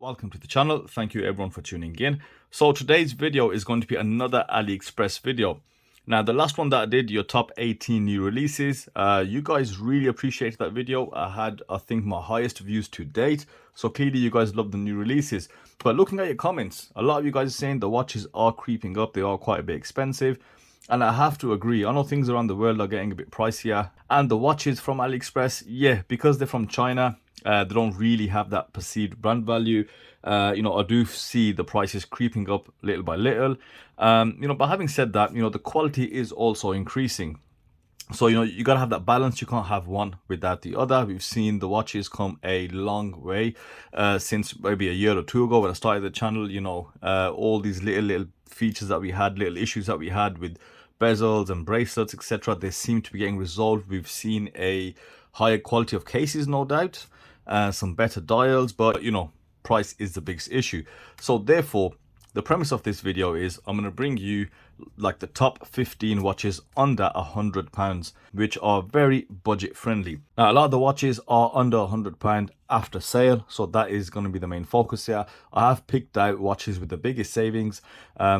Welcome to the channel. Thank you everyone for tuning in. So today's video is going to be another AliExpress video. Now the last one that I did, your top 18 new releases, you guys really appreciated that video. I had, I think, my highest views to date. So clearly you guys love the new releases. But looking at your comments, a lot of you guys are saying the watches are creeping up. They are quite a bit expensive. And I have to agree, I know things around the world are getting a bit pricier. And the watches from AliExpress, yeah, because they're from China, they don't really have that perceived brand value. I do see the prices creeping up little by little. But having said that, the quality is also increasing. So, you got to have that balance. You can't have one without the other. We've seen the watches come a long way since maybe a year or two ago when I started the channel. All these little features that we had, little issues that we had with bezels and bracelets, etc. They seem to be getting resolved. We've seen a higher quality of cases, no doubt, some better dials, but price is the biggest issue. So therefore, the premise of this video is I'm going to bring you like the top 15 watches under £100, which are very budget friendly. Now, a lot of the watches are under £100 after sale, so that is going to be the main focus here. I have picked out watches with the biggest savings,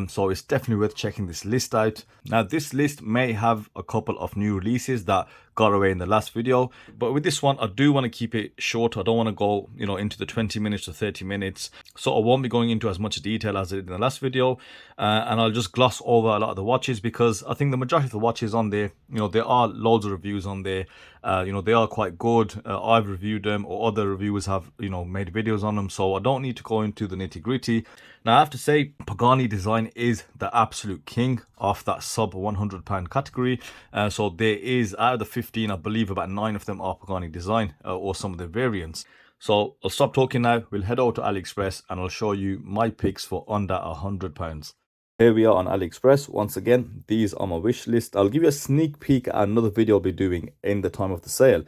so it's definitely worth checking this list out. Now, this list may have a couple of new releases that got away in the last video, but with this one I do want to keep it short. I don't want to go into the 20 minutes to 30 minutes, so I won't be going into as much detail as I did in the last video, and I'll just gloss over a lot of the watches because I think the majority of the watches on there, there are loads of reviews on there. They are quite good. I've reviewed them, or other reviewers have made videos on them, so I don't need to go into the nitty-gritty. Now I have to say, Pagani Design is the absolute king of that sub £100 category. So there is, out of the 15, I believe about 9 of them are Pagani Design, or some of the variants. So I'll stop talking now. We'll head over to AliExpress and I'll show you my picks for under £100. Here we are on AliExpress. Once again, these are my wish list. I'll give you a sneak peek at another video I'll be doing in the time of the sale.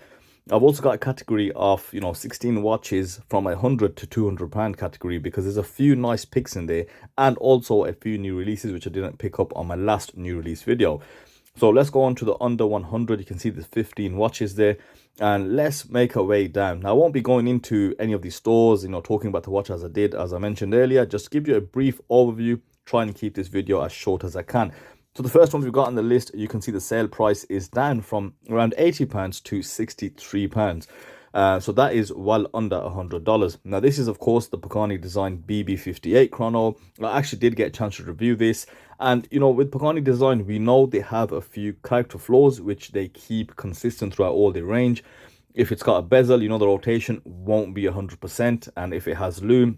I've also got a category of 16 watches from £100 to £200 category because there's a few nice picks in there, and also a few new releases which I didn't pick up on my last new release video. So let's go on to the under 100. You can see there's 15 watches there, and let's make our way down. Now I won't be going into any of these stores, talking about the watch as I mentioned earlier. Just give you a brief overview, try and keep this video as short as I can. So the first one we've got on the list, you can see the sale price is down from around £80 to £63. So that is well under $100. Now this is of course the Pagani Design BB58 Chrono. I actually did get a chance to review this, and with Pagani Design we know they have a few character flaws which they keep consistent throughout all their range. If it's got a bezel, the rotation won't be 100%, and if it has loom,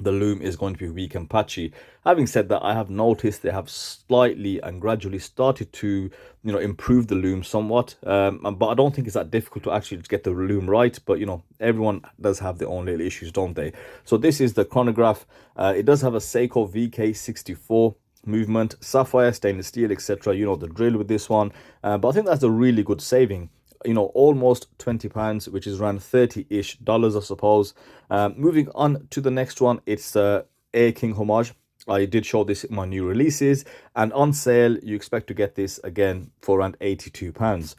the loom is going to be weak and patchy. Having said that, I have noticed they have slightly and gradually started to improve the loom somewhat, but I don't think it's that difficult to actually just get the loom right. But everyone does have their own little issues, don't they? So this is the chronograph. It does have a Seiko VK64 movement, sapphire, stainless steel, etc. The drill with this one, but I think that's a really good saving. Almost £20, which is around $30-ish, I suppose. Moving on to the next one, it's Air King Homage. I did show this in my new releases, and on sale you expect to get this again for around £82.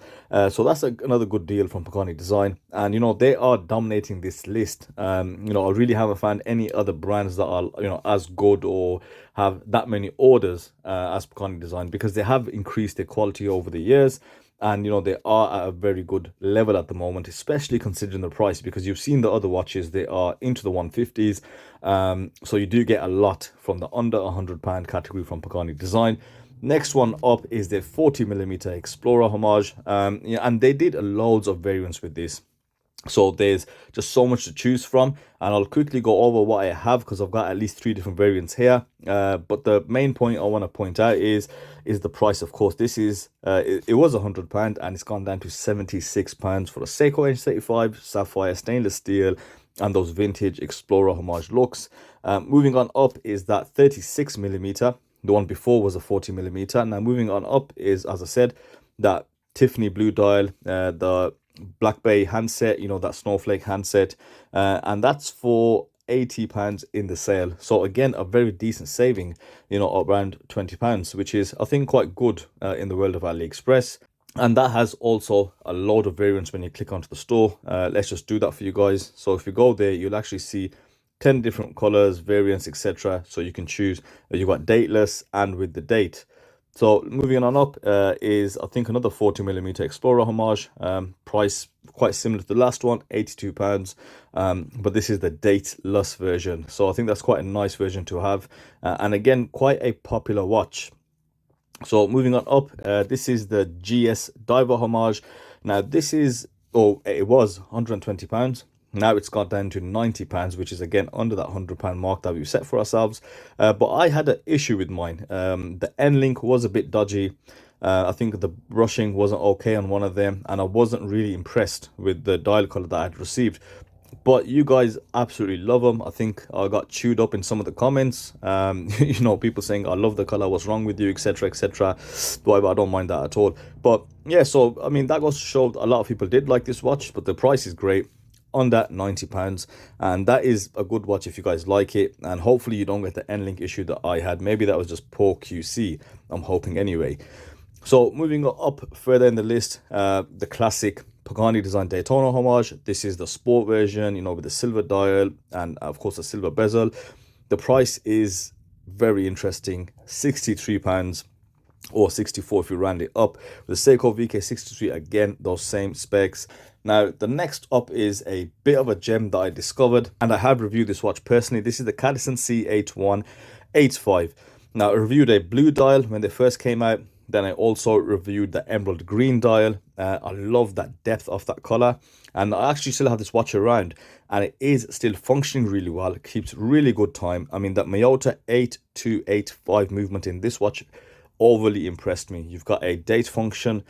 So that's another good deal from Pagani Design, and they are dominating this list. I really haven't found any other brands that are as good or have that many orders as Pagani Design, because they have increased their quality over the years. And they are at a very good level at the moment, especially considering the price, because you've seen the other watches, they are into the 150s. So you do get a lot from the under £100 category from Pagani Design. Next one up is the 40mm Explorer Homage, and they did loads of variants with this. So there's just so much to choose from, and I'll quickly go over what I have because I've got at least 3 different variants here. But the main point I want to point out is the price. Of course, this is it was £100 and it's gone down to £76 for a Seiko H35 sapphire stainless steel and those vintage Explorer Homage looks. Moving on up is that 36mm. The one before was a 40mm. Now moving on up is, as I said, that Tiffany blue dial, the Black Bay handset, that snowflake handset, and that's for £80 in the sale. So again, a very decent saving, around £20, which is I think quite good in the world of AliExpress. And that has also a load of variants when you click onto the store. Let's just do that for you guys. So if you go there, you'll actually see 10 different colors, variants, etc. So you can choose. You've got dateless and with the date. So moving on up is, I think, another 40mm Explorer Homage. Price quite similar to the last one, £82. But this is the dateless version. So I think that's quite a nice version to have. And again, quite a popular watch. So moving on up, this is the GS Diver Homage. Now this is, it was £120. Now it's got down to £90, which is again under that £100 mark that we set for ourselves. But I had an issue with mine. The end link was a bit dodgy. I think the brushing wasn't okay on one of them, and I wasn't really impressed with the dial color that I had received. But you guys absolutely love them. I think I got chewed up in some of the comments. You know, people saying, I love the color, what's wrong with you, etc, etc. But I don't mind that at all. But yeah, so I mean, that goes to show a lot of people did like this watch, but the price is great, under £90, and that is a good watch if you guys like it. And hopefully you don't get the end link issue that I had. Maybe that was just poor QC, I'm hoping anyway. So moving up further in the list, the classic Pagani Design Daytona Homage. This is the sport version, you know, with the silver dial and of course the silver bezel. The price is very interesting, £63 or 64 if you round it up. With the Seiko VK63, again, those same specs. Now, the next up is a bit of a gem that I discovered, and I have reviewed this watch personally. This is the Cadisen C8185. Now, I reviewed a blue dial when they first came out. Then I also reviewed the emerald green dial. I love that depth of that color, and I actually still have this watch around, and it is still functioning really well. It keeps really good time. I mean, that Miyota 8285 movement in this watch overly impressed me. You've got a date function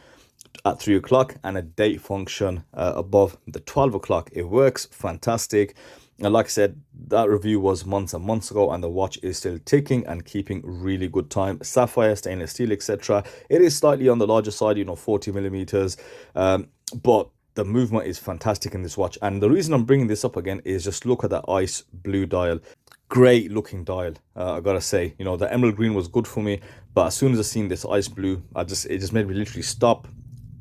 at 3 o'clock and a date function above the 12 o'clock. It works fantastic. And like I said, that review was months and months ago, and the watch is still ticking and keeping really good time. Sapphire, stainless steel, etc. It is slightly on the larger side, you know, 40mm, but the movement is fantastic in this watch. And the reason I'm bringing this up again is just look at that ice blue dial. Great looking dial, I gotta say. You know, the emerald green was good for me, but as soon as I seen this ice blue, it just made me literally stop,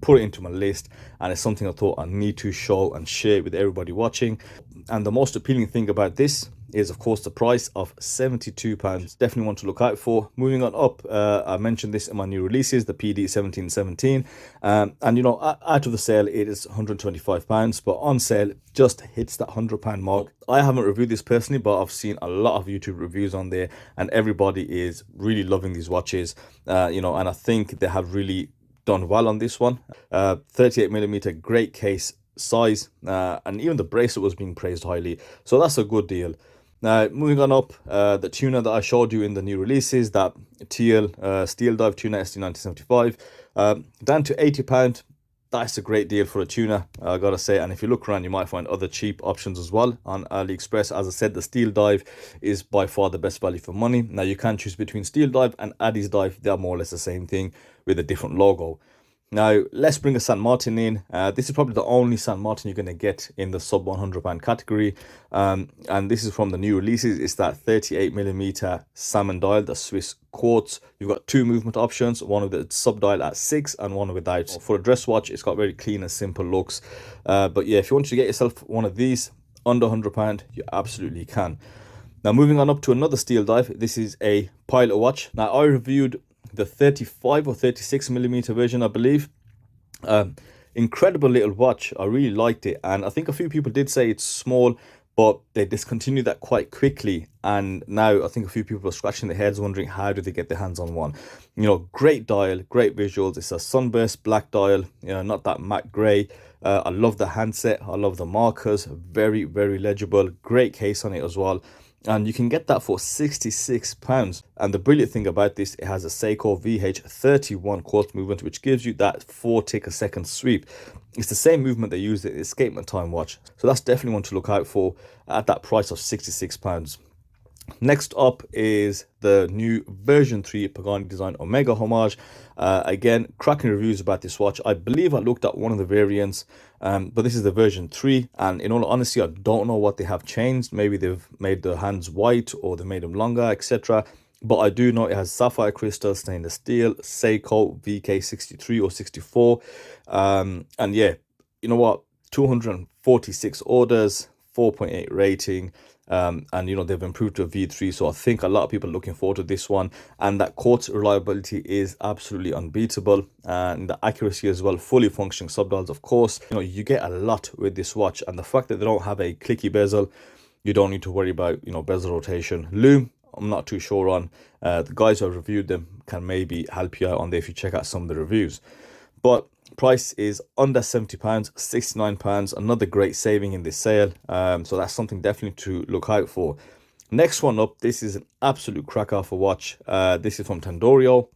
put it into my list, and it's something I thought I need to show and share with everybody watching. And the most appealing thing about this is, of course, the price of £72. Definitely one to look out for. Moving on up, I mentioned this in my new releases, the PD1717, and you know, out of the sale it is £125, but on sale just hits that £100 mark. I haven't reviewed this personally, but I've seen a lot of YouTube reviews on there, and everybody is really loving these watches. You know, and I think they have really done well on this one. 38mm, great case size, and even the bracelet was being praised highly, so that's a good deal. Now moving on up, the tuna that I showed you in the new releases, that teal Steeldive tuna SD1975, down to £80. That's a great deal for a tuna, I gotta say. And if you look around, you might find other cheap options as well on AliExpress. As I said, the Steeldive is by far the best value for money. Now you can choose between Steeldive and Addies Dive. They are more or less the same thing with a different logo. Now let's bring a St. Martin in. This is probably the only St. Martin you're going to get in the sub £100 category, and this is from the new releases. It's that 38mm salmon dial, the Swiss quartz. You've got two movement options, one with the sub dial at 6 and one without. For a dress watch, it's got very clean and simple looks, but yeah, if you want to get yourself one of these under £100, you absolutely can. Now moving on up to another Steeldive. This is a pilot watch. Now I reviewed the 35 or 36mm version, I believe. Incredible little watch. I really liked it, and I think a few people did say it's small, but they discontinued that quite quickly, and now I think a few people are scratching their heads wondering how do they get their hands on one. You know, great dial, great visuals. It's a sunburst black dial, you know, not that matte gray. I love the handset, I love the markers, very legible, great case on it as well. And you can get that for £66. And the brilliant thing about this, it has a Seiko VH31 quartz movement, which gives you that 4 tick a second sweep. It's the same movement they use in the escapement time watch, so that's definitely one to look out for at that price of £66. Next up is the new version 3 Pagani Design Omega Homage. Again, cracking reviews about this watch. I believe I looked at one of the variants, but this is the version 3, and in all honesty, I don't know what they have changed. Maybe they've made the hands white or they made them longer, etc. But I do know it has sapphire crystal, stainless steel, Seiko VK63 or 64, and yeah, you know what, 246 orders, 4.8 rating. And you know, they've improved to a V3, so I think a lot of people are looking forward to this one. And that quartz reliability is absolutely unbeatable, and the accuracy as well. Fully functioning subdials, of course. You know, you get a lot with this watch, and the fact that they don't have a clicky bezel, you don't need to worry about, you know, bezel rotation. Lume, I'm not too sure on. The guys who have reviewed them can maybe help you out on there if you check out some of the reviews. But price is under £70, £69, another great saving in this sale. So that's something definitely to look out for. Next one up, this is an absolute cracker of a watch. This is from Tandorio.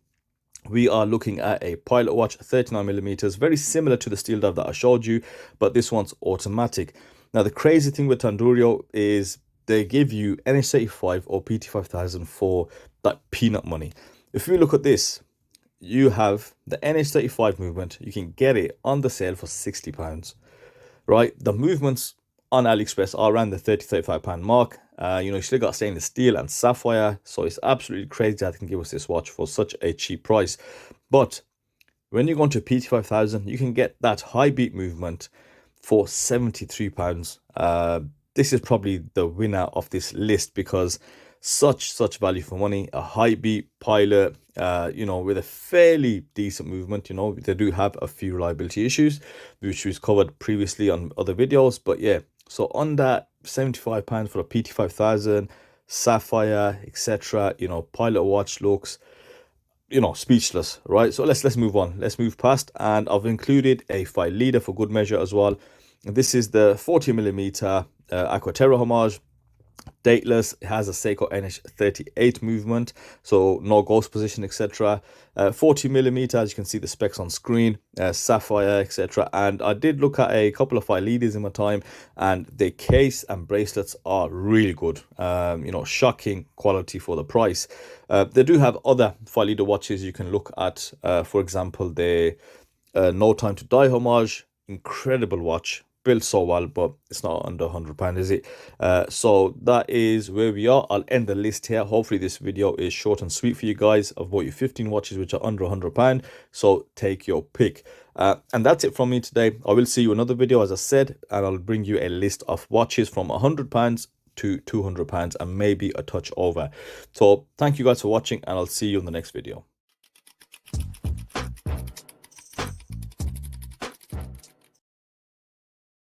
We are looking at a pilot watch, 39mm, very similar to the Steeldive that I showed you, but this one's automatic. Now the crazy thing with Tandorio is they give you NH35 or PT5000 for that peanut money. If we look at this, you have the NH35 movement. You can get it on the sale for £60, right? The movements on AliExpress are around the £30-35 mark. You know, you still got stainless steel and sapphire, so it's absolutely crazy that they can give us this watch for such a cheap price. But when you go into PT5000, you can get that high beat movement for £73. This is probably the winner of this list because such value for money. A high beat pilot, you know, with a fairly decent movement. You know, they do have a few reliability issues, which we've covered previously on other videos, but yeah. So on that £75 for a PT5000, sapphire, etc., you know, pilot watch looks, you know, speechless, right? So let's move on. Let's move past, and I've included a Phylida for good measure as well. This is the 40mm Aqua Terra Homage. Dateless. It has a Seiko NH38 movement, so no ghost position, etc. 40mm, as you can see the specs on screen, sapphire, etc. And I did look at a couple of Phylidas in my time, and the case and bracelets are really good. You know, shocking quality for the price. They do have other Phylida watches you can look at. For example, the No Time to Die Homage, incredible watch. Built so well, but it's not under £100, is it? So that is where we are. I'll end the list here. Hopefully this video is short and sweet for you guys. I've bought you 15 watches which are under £100, so take your pick. And that's it from me today. I will see you in another video, as I said, and I'll bring you a list of watches from £100 to £200 and maybe a touch over. So thank you guys for watching, and I'll see you in the next video.